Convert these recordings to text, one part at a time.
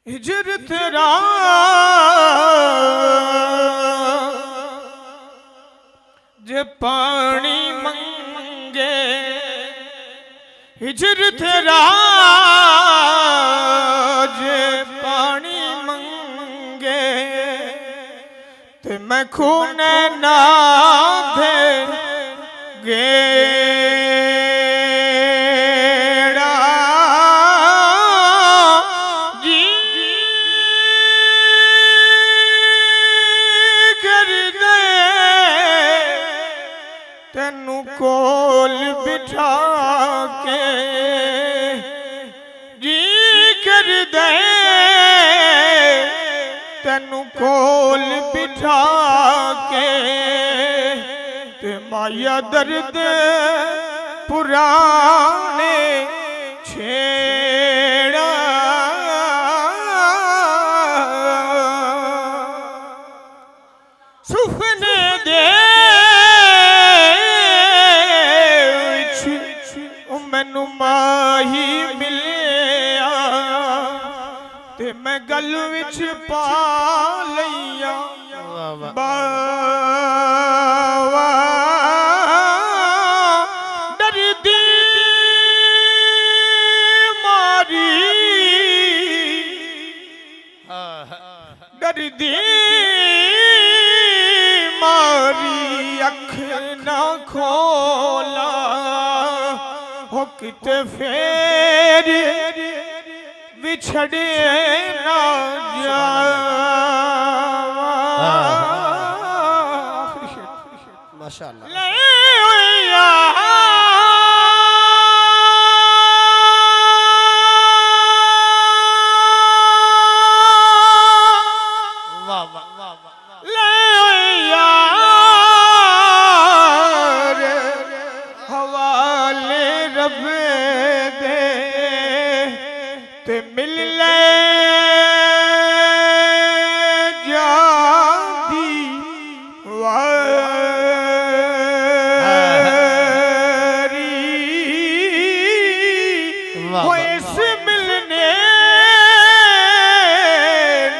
हिजर तेरा जे पानी मंगे, हिजर तेरा जे पानी मंगे, ते मैं खून ना दे गे तेनू कोल बिठा के जी कर दे, तेनू कोल बिठा के ते माया दर्द पुराने छेड़ा। सुफने दे मैनू माही मिलिया ते मैं गल विच पा लिया बावा। डरदी मारी डरदी मारी अख ना खोला हो किते फेर बिछड़े ना जावा। माशाअल्लाह ते मिल ले जादी वारी हो इस मिलने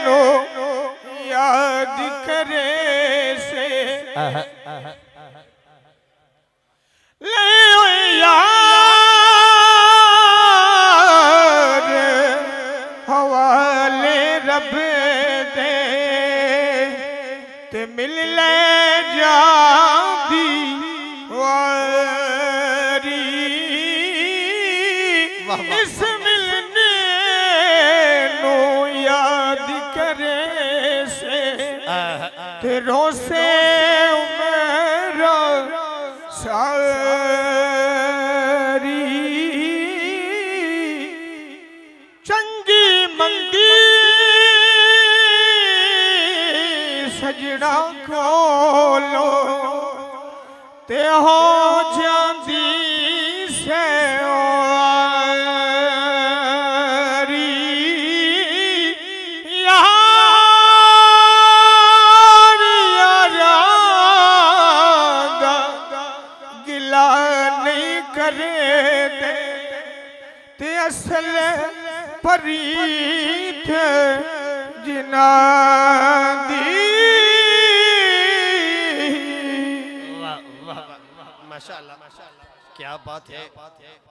नो याद करे से ले हवाले रब दे ते मिल ले जादी वारी। इस मिलने नो याद करे से ते रोसे मेरा सारी। चंगी मंदी सजना खोलो ते हो जांदी से वारी। यार यारा दा गिला नहीं करे दे ते असल परीत जिना दी। माशाअल्लाह क्या बात है।